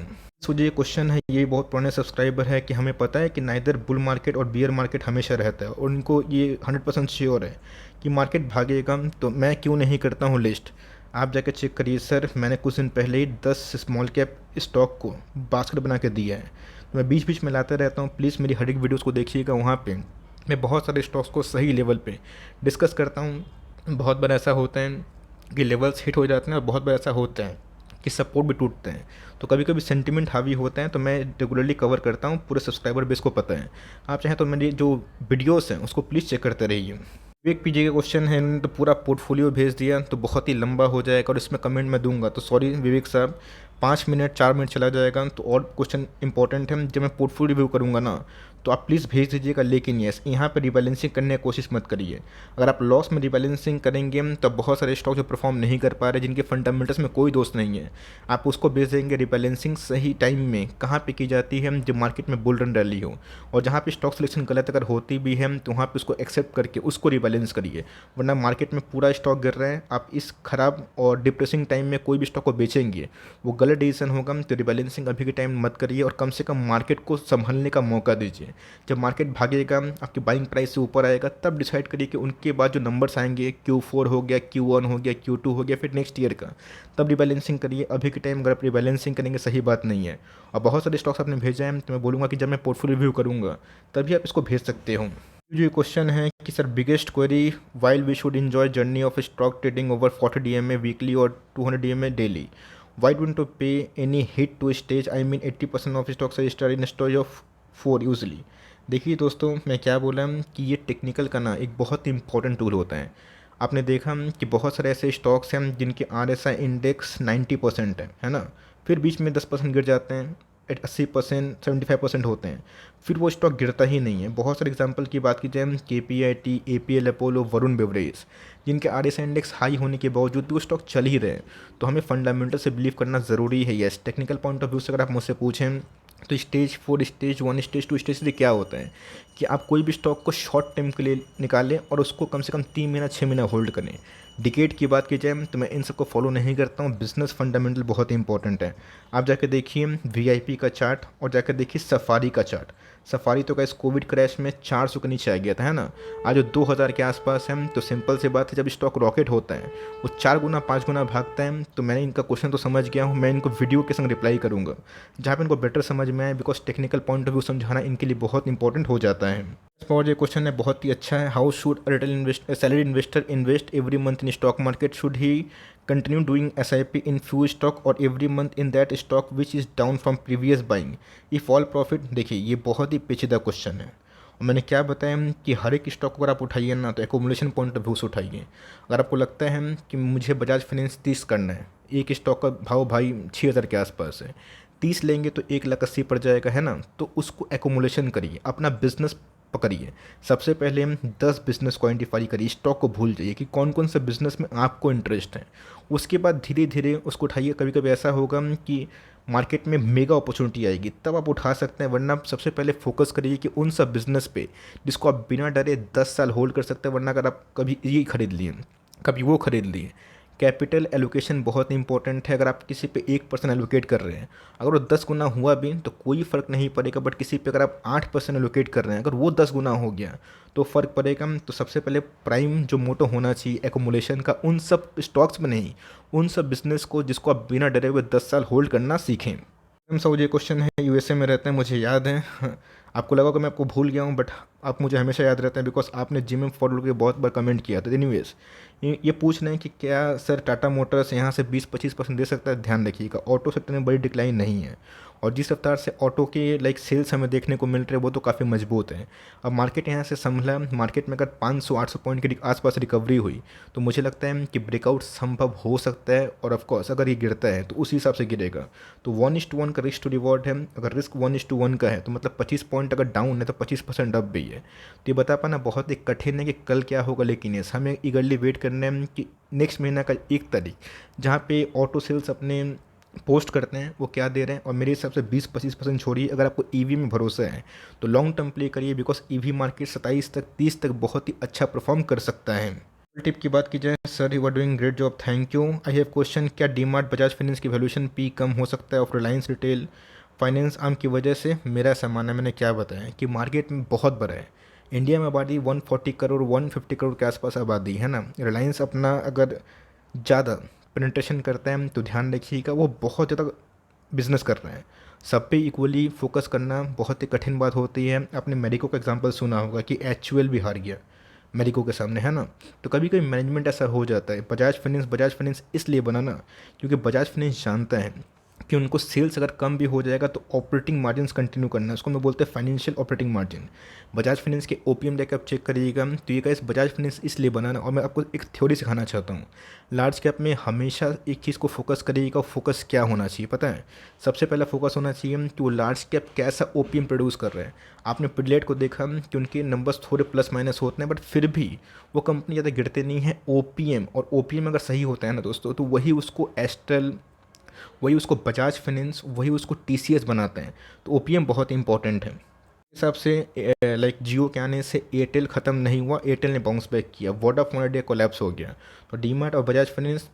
मुझे ये क्वेश्चन है, ये बहुत पुराने सब्सक्राइबर है कि हमें पता है कि नाइदर बुल मार्केट और बियर मार्केट हमेशा रहता है और उनको ये 100% श्योर है कि मार्केट भागेगा, तो मैं क्यों नहीं करता हूँ लिस्ट। आप जाकर चेक करिए सर, मैंने कुछ दिन पहले ही 10 स्मॉल कैप स्टॉक को बास्केट बना के दिया है, तो मैं बीच बीच में लाते रहता हूँ। प्लीज़ मेरी हर एक वीडियोज़ को देखिएगा, वहाँ पे मैं बहुत सारे स्टॉक्स को सही लेवल पे डिस्कस करता हूँ। बहुत बार ऐसा होता है कि लेवल्स हिट हो जाते हैं और बहुत बार ऐसा होता है कि सपोर्ट भी टूटते हैं, तो कभी कभी सेंटिमेंट हावी होते हैं। तो मैं रेगुलरली कवर करता हूँ, पूरे सब्सक्राइबर बेस को पता है। आप चाहें तो मेरी जो वीडियोस हैं उसको प्लीज़ चेक करते रहिए। विवेक पीजी का क्वेश्चन है, इन्होंने तो पूरा पोर्टफोलियो भेज दिया तो बहुत ही लंबा हो जाएगा और इसमें कमेंट मैं दूंगा, तो सॉरी विवेक साहब, 5 मिनट 4 मिनट चला जाएगा। तो और क्वेश्चन इंपॉर्टेंट है, जब मैं पोर्टफोलियो रिव्यू करूँगा ना तो आप प्लीज़ भेज दीजिएगा, लेकिन यस यहाँ पर रिबैलेंसिंग करने की कोशिश मत करिए। अगर आप लॉस में रिबैलेंसिंग करेंगे तो बहुत सारे स्टॉक जो परफॉर्म नहीं कर पा रहे, जिनके फंडामेंटल्स में कोई दोष नहीं है, आप उसको भेज देंगे। रिबैलेंसिंग सही टाइम में कहाँ पे की जाती है, जब मार्केट में बुल रन रैली हो, और जहाँ पे स्टॉक सिलेक्शन गलत अगर होती भी है तो वहाँ पे उसको एक्सेप्ट करके उसको रिबैलेंस करिए। वरना मार्केट में पूरा स्टॉक गिर रहा है, आप इस खराब और डिप्रेसिंग टाइम में कोई भी स्टॉक को बेचेंगे वो गलत गलत डिसीजन होगा तो रिबैलेंसिंग अभी के टाइम मत करिए और कम से कम मार्केट को संभलने का मौका दीजिए। जब मार्केट भागेगा, आपकी बाइंग प्राइस से ऊपर आएगा, तब डिसाइड करिए कि उनके बाद जो नंबर्स आएंगे Q4 हो गया, Q1 हो गया, Q2 हो गया, फिर नेक्स्ट ईयर का, तब रिबैलेंसिंग करिए। अभी के टाइम अगर आप रिबैलेंसिंग करेंगे सही बात नहीं है। और बहुत सारे स्टॉक्स आपने भेजा है, तो मैं बोलूँगा कि जब मैं पोर्टफोलियो रिव्यू करूँगा तभी आप इसको भेज सकते हो। जो ये क्वेश्चन है कि sir biggest query while we should enjoy journey of stock trading over 40 DMA weekly और 200 DMA daily, why don't to pay any hit to stage, I mean 80% of stocks register in storage of 4 usually. देखिए दोस्तों, मैं क्या बोला कि ये टेक्निकल का ना एक बहुत इंपॉर्टेंट टूल होता है। आपने देखा कि बहुत सारे ऐसे स्टॉक्स हैं जिनके RSI इंडेक्स 90% है ना, फिर बीच में 10% गिर जाते हैं, 80% 75% होते हैं, फिर वो स्टॉक गिरता ही नहीं है। बहुत सारे एग्जांपल की बात की जाए, KPIT, APL Apollo, Varun beverage, जिनके RSI इंडेक्स हाई होने के बावजूद भी वो स्टॉक चल ही रहे हैं। तो हमें फंडामेंटल से बिलीव करना ज़रूरी है। Yes, technical point of view से अगर आप मुझसे पूछें तो स्टेज 4, स्टेज 1, स्टेज 2, स्टेज 3 क्या होता है कि आप कोई भी स्टॉक को शॉर्ट टाइम के लिए निकालें और उसको कम से कम 3 महीना 6 महीना होल्ड करें। डिकेट की बात की जाए तो मैं इन सबको फॉलो नहीं करता हूँ। बिजनेस फंडामेंटल बहुत इंपॉर्टेंट है। आप जाकर देखिए VIP का चार्ट और जाकर देखिए सफारी का चार्ट। सफारी तो इस कोविड क्रैश में 400 के नीचे आ गया था, है ना, आज 2000 के आसपास है। तो सिंपल सी बात है, जब स्टॉक रॉकेट होता है वो 4 गुना 5 गुना भागता है। तो मैंने इनका क्वेश्चन तो समझ गया हूँ, मैं इनको वीडियो के संग रिप्लाई करूँगा जहाँ पे इनको बेटर समझ में आए, because technical point of view समझाना इनके लिए बहुत इंपॉर्टेंट हो जाता है। और ये क्वेश्चन है बहुत ही अच्छा है, how should retail salary investor invest every month in stock market, should he continue doing SIP in few stock और every month in that stock which is down from previous buying if all profit. देखिए ये बहुत ही पेचीदा क्वेश्चन है और मैंने क्या बताया कि हर एक स्टॉक को अगर आप उठाइए ना तो एकोमुलेशन पॉइंट ऑफ व्यू से उठाइए। अगर आपको लगता है कि मुझे बजाज फाइनेंस 30 करना है, एक स्टॉक का भाव भाई 6000 के आसपास है, 30 लेंगे तो 1,80,000 पड़ जाएगा, है ना, तो उसको एकोमुलेशन करिए, अपना बिजनेस पकड़िए। सबसे पहले हम 10 बिजनेस को आइडेंटिफाई करिए, स्टॉक को भूल जाइए कि कौन कौन से बिजनेस में आपको इंटरेस्ट है। उसके बाद धीरे धीरे उसको उठाइए। कभी कभी ऐसा होगा कि मार्केट में मेगा अपॉर्चुनिटी आएगी, तब आप उठा सकते हैं, वरना सबसे पहले फोकस करिए कि उन सब बिजनेस पे जिसको आप बिना डरे 10 साल होल्ड कर सकते हैं। वरना अगर आप कभी ये खरीद लिए, कभी वो खरीद लिए, कैपिटल एलोकेशन बहुत इंपॉर्टेंट है। अगर आप किसी पे 1% एलोकेट कर रहे हैं, अगर वो 10 गुना हुआ भी तो कोई फ़र्क नहीं पड़ेगा, बट किसी पे अगर आप 8% एलोकेट कर रहे हैं, अगर वो 10 गुना हो गया तो फ़र्क पड़ेगा। तो सबसे पहले प्राइम जो मोटो होना चाहिए एकोमुलेशन का, उन सब स्टॉक्स में नहीं, उन सब बिजनेस को जिसको आप बिना डरे हुए 10 साल होल्ड करना सीखें। सब ये क्वेश्चन है, USA में रहते हैं, मुझे याद है। आपको लगा कि मैं आपको भूल गया हूँ, बट आप मुझे हमेशा याद रहते हैं बिकॉज आपने जिम में फॉलो के बहुत बार कमेंट किया था। एनीवेज, ये पूछ रहे हैं कि क्या सर टाटा मोटर्स यहाँ से 20-25% दे सकता है। ध्यान रखिएगा, ऑटो सेक्टर में बड़ी डिक्लाइन नहीं है और जिस रफ्तार से ऑटो के सेल्स हमें देखने को मिल रहे हैं वो तो काफ़ी मजबूत है। अब मार्केट यहाँ से संभला, मार्केट में अगर 500-800 पॉइंट के आसपास रिकवरी हुई तो मुझे लगता है कि ब्रेकआउट संभव हो सकता है। और ऑफकोर्स अगर ये गिरता है तो उसी हिसाब से गिरेगा। तो 1:1 का रिस्क टू रिवॉर्ड है। अगर रिस्क 1:1 का है तो मतलब 25 पॉइंट अगर डाउन है तो 25% अप भी है। तो ये बता पाना बहुत ही कठिन है कि कल क्या होगा, लेकिन यस हमें ईगरली वेट करना है कि नेक्स्ट महीना का 1 तारीख जहाँ पे ऑटो सेल्स अपने पोस्ट करते हैं वो क्या दे रहे हैं। और मेरे हिसाब से 20-25% छोड़िए। अगर आपको EV में भरोसा है तो लॉन्ग टर्म प्ले करिए, बिकॉज EV मार्केट 27 तक 30 तक बहुत ही अच्छा परफॉर्म कर सकता है। टिप की बात की जाए, sir you are doing great job, thank you. I have question, क्या डीमार्ट बजाज फाइनेंस की वैल्यूएशन P कम हो सकता है of Reliance retail finance arm की वजह से? मेरा ऐसा मानना है, मैंने क्या बताया कि मार्केट में बहुत बड़ा है। इंडिया में आबादी 140 करोड़ 150 करोड़ के आसपास आबादी है ना। रिलायंस अपना अगर ज़्यादा पेनिट्रेशन करता है तो ध्यान रखिएगा वो बहुत ज़्यादा बिजनेस कर रहे हैं। सब पे इक्वली फोकस करना बहुत ही कठिन बात होती है। आपने मेरिको का एग्जांपल सुना होगा कि HUL भी हार गया मेरिको के सामने, है ना। तो कभी कभी मैनेजमेंट ऐसा हो जाता है। बजाज फाइनेंस इसलिए बना ना क्योंकि बजाज फाइनेंस जानता है कि उनको सेल्स अगर कम भी हो जाएगा तो ऑपरेटिंग मार्जिन्स कंटिन्यू करना है, उसको मैं बोलते हैं financial operating margin. Bajaj finance के OPM लेकर आप चेक करिएगा तो ये गाइस बजाज फाइनेंस इसलिए बनाना। और मैं आपको एक थ्योरी सिखाना चाहता हूँ। लार्ज कैप में हमेशा एक चीज़ को फोकस करिएगा। फोकस क्या होना चाहिए पता है? सबसे पहला फोकस होना चाहिए कि वो लार्ज कैप कैसा OPM प्रोड्यूस कर रहे हैं। आपने पिडलेट को देखा कि उनके नंबर्स थोड़े प्लस माइनस होते हैं, बट फिर भी वो कंपनी ज़्यादा गिरते नहीं है। OPM और OPM अगर सही होता है ना दोस्तों, तो वही उसको एस्ट्रल, वही उसको बजाज फाइनेंस, वही उसको TCS बनाते हैं। तो OPM बहुत इंपॉर्टेंट है। इस हिसाब से जियो के आने से एयरटेल ख़त्म नहीं हुआ, एयरटेल ने बाउंस बैक किया। वोडाफोन आइडिया कोलैप्स हो गया। तो डीमार्ट और बजाज फाइनेंस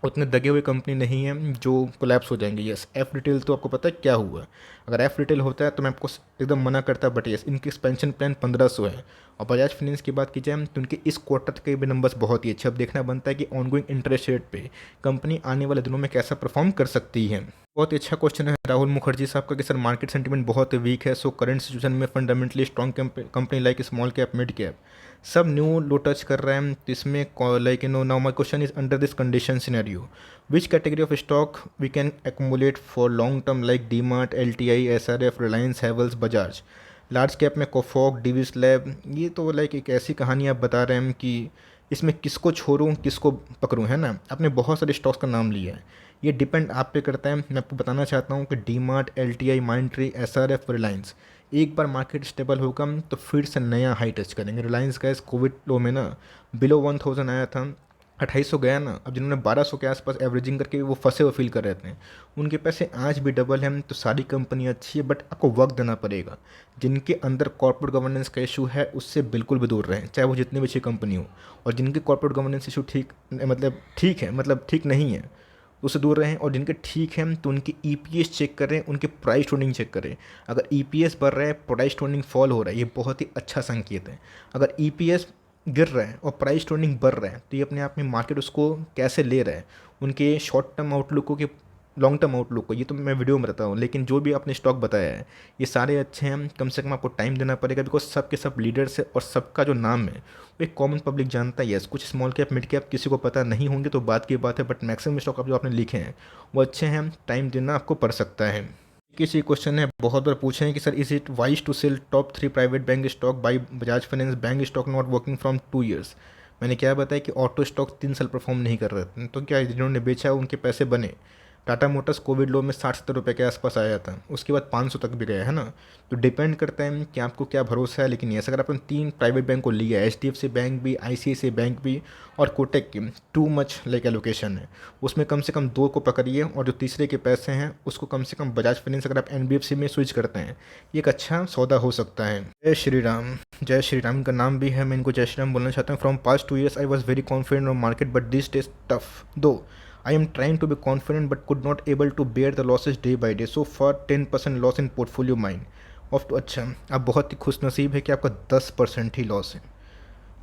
उतने दगे हुए कंपनी नहीं है जो कोलैप्स हो जाएंगे। यस, एफ रिटेल तो आपको पता है क्या हुआ। अगर एफ रिटेल होता है तो मैं आपको एकदम मना करता, बट यस इनकी एक्सपेंशन प्लान 1500 है। और बजाज फाइनेंस की बात की जाए तो उनके इस क्वार्टर के भी नंबर्स बहुत ही अच्छे। अब देखना बनता है कि ऑनगोइंग इंटरेस्ट रेट पे कंपनी आने वाले दिनों में कैसा परफॉर्म कर सकती है। बहुत ही अच्छा क्वेश्चन है राहुल मुखर्जी साहब का कि सर मार्केट सेंटीमेंट बहुत वीक है, सो करंट सिचुएशन में fundamentally strong company like small cap mid cap सब न्यू लो टच कर रहे हैं, तो इसमें like now my question is under this condition scenario which category of stock we can accumulate for long term like DMart, LTI, SRF, Reliance, Havels, Bajaj। Large cap में कोफॉक, डिविस लैब, ये तो लाइक एक ऐसी कहानी आप बता रहे हैं कि इसमें किसको छोड़ूं किसको पकड़ूं, है ना। आपने बहुत सारे स्टॉक्स का नाम लिया है, ये डिपेंड आप पे करता है। मैं आपको बताना चाहता हूँ कि डीमार्ट, LTI, माइंट्री, SRF, रिलायंस एक बार मार्केट स्टेबल होगा तो फिर से नया हाई टच करेंगे। रिलायंस का इस कोविड लो में ना बिलो 1000 आया था, 2800 गया ना। अब जिन्होंने 1200 के आसपास एवरेजिंग करके वो फंसे हुए फील कर रहे थे, उनके पैसे आज भी डबल हैं। तो सारी कंपनी अच्छी है, बट आपको वक्त देना पड़ेगा। जिनके अंदर कॉर्पोरेट गवर्नेंस का इशू है उससे बिल्कुल भी दूर रहें, चाहे वो जितनी भी अच्छी कंपनी हो। और जिनके कॉर्पोरेट गवर्नेंस इशू ठीक है, मतलब ठीक नहीं है, उससे दूर रहें। और जिनके ठीक हैं तो उनकी EPS चेक करें, उनके प्राइस टोनिंग चेक करें। अगर EPS बढ़ रहा है, प्राइस टोनिंग फॉल हो रहा है, ये बहुत ही अच्छा संकेत है। अगर EPS गिर रहा है और प्राइस टोनिंग बढ़ रहा है तो ये अपने आप में मार्केट उसको कैसे ले रहा है, उनके शॉर्ट टर्म आउटलुक को कि लॉन्ग टर्म आउटलुक को, ये तो मैं वीडियो में बताता हूँ। लेकिन जो भी आपने स्टॉक बताया है ये सारे अच्छे हैं, कम से कम आपको टाइम देना पड़ेगा, बिकॉज सब के सब लीडर्स है और सबका जो नाम है वो एक कॉमन पब्लिक जानता है। यस, कुछ स्मॉल कैप मिड कैप किसी को पता नहीं होंगे तो बात की बात है, बट मैक्सिमम स्टॉक आप जो आपने लिखे हैं वो अच्छे हैं, टाइम देना आपको पड़ सकता है। किसी क्वेश्चन है बहुत बार पूछे हैं कि sir is it wise to sell top 3 private bank stock buy Bajaj finance bank stock not working from 2 years। मैंने क्या बताया कि ऑटो स्टॉक 3 साल परफॉर्म नहीं कर रहे थे, तो क्या जिन्होंने बेचा उनके पैसे बने। टाटा मोटर्स कोविड लो में 60-70 रुपये के आसपास आया था, उसके बाद 500 तक भी गया, है ना। तो डिपेंड करता है कि आपको क्या भरोसा है। लेकिन यस, अगर आपने 3 प्राइवेट बैंक को लिया, HDFC बैंक भी, ICICI बैंक भी और कोटक की, टू मच लाइक एलोकेशन है, उसमें कम से कम 2 को पकड़िए और जो तीसरे के पैसे हैं उसको कम से कम बजाज फाइनेंस अगर आप NBFC में स्विच करते हैं, ये एक अच्छा सौदा हो सकता है। जय श्री राम। जय श्री राम का नाम भी है, मैं इनको जय श्री राम बोलना चाहता हूँ। From past 2 years I was very confident on market but this days tough दो I am trying to be confident but could not able to bear the losses day by day. So far 10% loss in portfolio mine. Of तो अच्छा, आप बहुत ही खुश नसीब है कि आपका 10% ही लॉस है।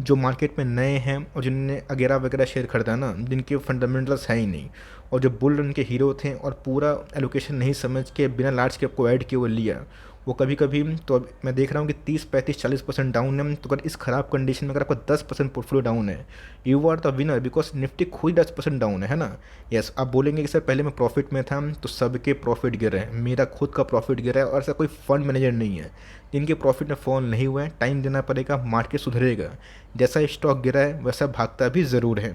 जो मार्केट में नए हैं और जिन्होंने वगैरह वगैरह शेयर खरीदा ना, जिनके फंडामेंटल्स है ही नहीं, और जो बुल रन के हीरो थे और पूरा एलोकेशन नहीं समझ के बिना लार्ज कैप को ऐड किए वो लिया, वो कभी कभी तो अब मैं देख रहा हूँ कि 30-35-40% डाउन है। तो अगर इस खराब कंडीशन में अगर आपका 10% पोर्टफोलियो डाउन है, you are the winner, because Nifty खुद 10% डाउन है ना। यस, आप बोलेंगे कि सर पहले मैं प्रॉफिट में था, तो सबके प्रॉफिट गिर रहे हैं, मेरा खुद का प्रॉफिट गिरा है और ऐसा कोई फंड मैनेजर नहीं है जिनके प्रॉफिट में फॉल नहीं हुआ है। टाइम देना पड़ेगा, मार्केट सुधरेगा, जैसा स्टॉक गिरा है वैसा भागता भी ज़रूर है।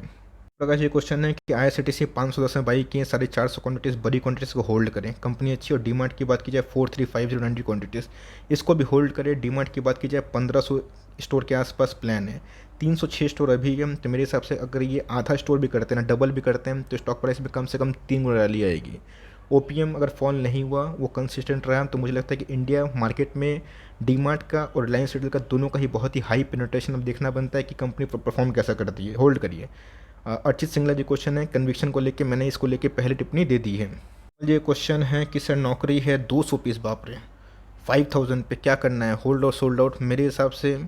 प्रकाश, ये क्वेश्चन है कि IRCTC 510 में बाई किए 450 क्वान्टिटीज़, बड़ी क्वान्टिटीज़ को होल्ड करें, कंपनी अच्छी। और डीमार्ट की बात की जाए 435090 क्वान्टिटीज़, इसको भी होल्ड करें। डीमार्ट की बात की जाए 1500 स्टोर के आसपास प्लान है, 306 स्टोर अभी है। तो मेरे हिसाब से अगर ये आधा स्टोर भी करते हैं ना, डबल भी करते हैं, तो स्टॉक प्राइस में कम से कम 3 गुना रैली आएगी। OPM अगर फॉल नहीं हुआ, वो कंसिस्टेंट रहा, तो मुझे लगता है कि इंडिया मार्केट में डीमार्ट का और रिलायंस रिटेल का दोनों का ही बहुत ही हाई पेनिट्रेशन। अब देखना बनता है कि कंपनी परफॉर्म कैसा करती है। होल्ड करिए। अर्चित सिंगला जी क्वेश्चन है कन्विक्शन को लेके, मैंने इसको लेके पहले टिप्पणी दे दी है। ये क्वेश्चन है कि सर नौकरी है 200 पीस, बाप रे 5000 पे क्या करना है, होल्ड और सोल्ड आउट। मेरे हिसाब से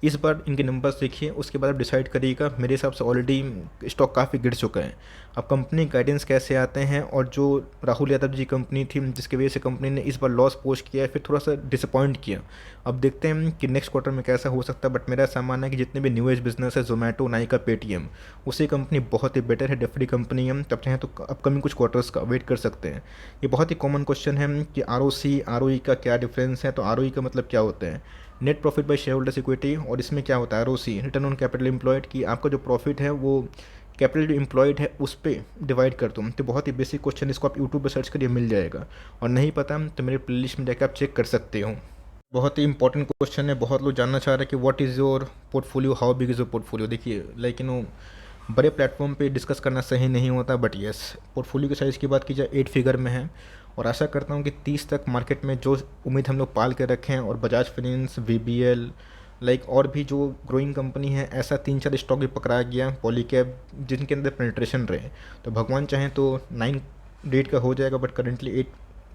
इस बार इनके नंबर्स देखिए, उसके बाद आप डिसाइड करिएगा। मेरे हिसाब से ऑलरेडी स्टॉक काफ़ी गिर चुका है। अब कंपनी गाइडेंस कैसे आते हैं, और जो राहुल यादव जी कंपनी थी जिसकी वजह से कंपनी ने इस बार लॉस पोस्ट किया है, फिर थोड़ा सा डिसअपॉइंट किया। अब देखते हैं कि नेक्स्ट क्वार्टर में कैसा हो सकता है। बट मेरा ऐसा मानना है कि जितने भी न्यू एज बिजनेस है, जोमेटो, नाइका, पेटीएम, उसी कंपनी बहुत ही बेटर है, डेफिनेटली कंपनी है। तब चाहें तो अपकमिंग कुछ क्वार्टर्स का वेट कर सकते हैं। ये बहुत ही कॉमन क्वेश्चन है कि ROC ROE का क्या डिफरेंस है। तो ROE का मतलब क्या होता है, net profit by share holders equity, और इसमें क्या होता है ROC, return on capital employed, कि आपका जो प्रॉफिट है वो कैपिटल जो एम्प्लॉयड है उस पर डिवाइड कर दूँ। तो बहुत ही बेसिक क्वेश्चन, इसको आप यूट्यूब पर सर्च करिए मिल जाएगा, और नहीं पता तो मेरे प्लेलिस्ट में जाकर आप चेक कर सकते हो। बहुत ही इंपॉर्टेंट क्वेश्चन है, बहुत लोग जानना चाह रहे हैं कि what is your portfolio, how big is your portfolio. देखिए बड़े प्लेटफॉर्म पे डिस्कस करना सही नहीं होता, बट यस पोर्टफोलियो की साइज़ की बात की जाए 8 फिगर में है। और आशा करता हूँ कि 30 तक मार्केट में जो उम्मीद हम लोग पाल के रखें, और बजाज फाइनेंस, VBL, लाइक और भी जो ग्रोइंग कंपनी है ऐसा 3-4 स्टॉक भी पकड़ा गया पॉलीकैब जिनके अंदर पेनिट्रेशन रहे। तो भगवान चाहें तो 9 डिजिट का हो जाएगा, बट करेंटली 8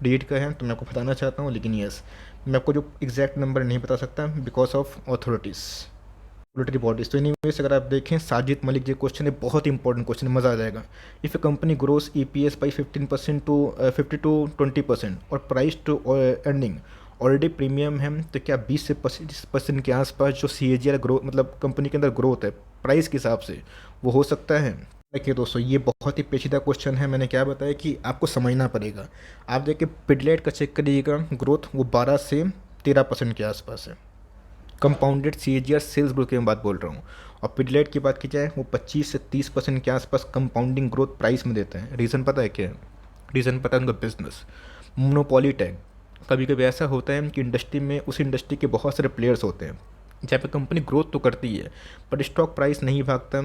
डिजिट का है, तो मैं आपको बताना चाहता हूँ। लेकिन यस, मैं आपको जो एग्जैक्ट नंबर नहीं बता सकता because of authorities, regulatory bodies. तो एनीवेज अगर आप देखें साजिद मलिक जी क्वेश्चन है, बहुत इंपॉर्टेंट क्वेश्चन है, मज़ा आ जाएगा। If a company grows EPS by 15% to 50 to 20% और price to earning already premium है, तो क्या 20 से 25% के आसपास जो CAGR ग्रो मतलब कंपनी के अंदर ग्रोथ है प्राइस के हिसाब से वो हो सकता है? देखिए दोस्तों, ये बहुत ही पेचीदा क्वेश्चन है। मैंने क्या बताया कि आपको समझना पड़ेगा। आप देखिए पिडलेट का चेक करिएगा, ग्रोथ वो 12 से 13% के आसपास है। कंपाउंडेड CAGR सेल्स ग्रोथ की मैं बात बोल रहा हूँ। और पिडलेट की बात की जाए वो 25 से 30% के आसपास कंपाउंडिंग ग्रोथ प्राइस में देते हैं। रीज़न पता है क्या है? रीज़न पता है उनका बिजनेस, मोनोपोली टैग। कभी कभी ऐसा होता है कि इंडस्ट्री में उस इंडस्ट्री के बहुत सारे प्लेयर्स होते हैं, जहाँ पे कंपनी ग्रोथ तो करती है बट स्टॉक प्राइस नहीं भागता।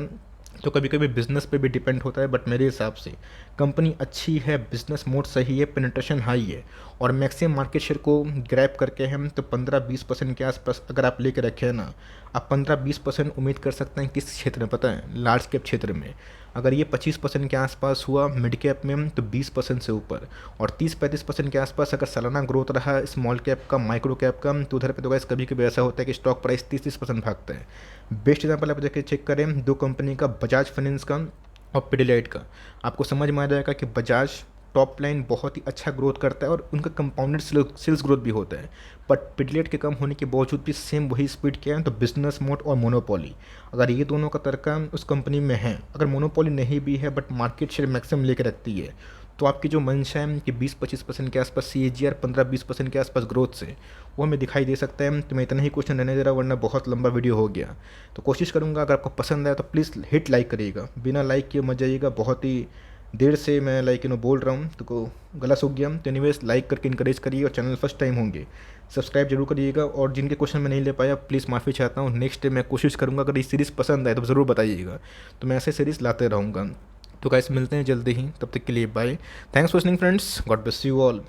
तो कभी कभी बिजनेस पे भी डिपेंड होता है, बट मेरे हिसाब से कंपनी अच्छी है, बिजनेस मोड सही है, पेनिट्रेशन हाई है और मैक्सिमम मार्केट शेयर को ग्रैब करके हम तो 15-20% के आसपास अगर आप लेके रखे हैं ना, आप 15-20% उम्मीद कर सकते हैं। किस क्षेत्र में पता है? लार्ज कैप क्षेत्र में। अगर ये 25% के आसपास हुआ मिड कैप में तो 20% से ऊपर, और 30-35% के आसपास अगर सालाना ग्रोथ रहा स्मॉल कैप का, माइक्रो कैप का, तो उधर पे तो गाइस कभी कभी ऐसा होता है कि स्टॉक प्राइस 30-30% भागता है। बेस्ट एग्जाम्पल आप जाके चेक करें दो कंपनी का, बजाज फाइनेंस का और पिडिलाइट का। आपको समझ में आ जाएगा कि बजाज टॉप लाइन बहुत ही अच्छा ग्रोथ करता है और उनका कंपाउंडेड सेल्स ग्रोथ भी होता है, बट पिडलेट के कम होने के बावजूद भी सेम वही स्पीड क्या है, तो बिजनेस मोड और मोनोपोली। अगर ये दोनों का तरीका उस कंपनी में है, अगर मोनोपोली नहीं भी है बट मार्केट शेयर मैक्सिमम लेकर रखती है, तो आपकी जो मंशा है कि 20-25% के आसपास CAGR, 15-20% के आसपास ग्रोथ से, वो हमें दिखाई दे सकता है। तो मैं इतना ही क्वेश्चन रहने दे रहा, वरना बहुत लंबा वीडियो हो गया। तो कोशिश करूँगा अगर आपको पसंद आया तो प्लीज़ हिट लाइक करिएगा, बिना लाइक किए मत जाइएगा। बहुत ही देर से मैं बोल रहा हूँ तो को गला सूख गया। तो एनीवेज लाइक करके इनकरेज करिए, और चैनल फर्स्ट टाइम होंगे सब्सक्राइब जरूर करिएगा। और जिनके क्वेश्चन मैं नहीं ले पाया प्लीज़ माफ़ी चाहता हूँ। नेक्स्ट मैं कोशिश करूँगा, अगर ये सीरीज़ पसंद आए तो ज़रूर बताइएगा, तो मैं ऐसे सीरीज़ लाते रहूँगा। तो गाइस मिलते हैं जल्दी ही, तब तक के लिए bye. Thanks for listening friends, God bless you all.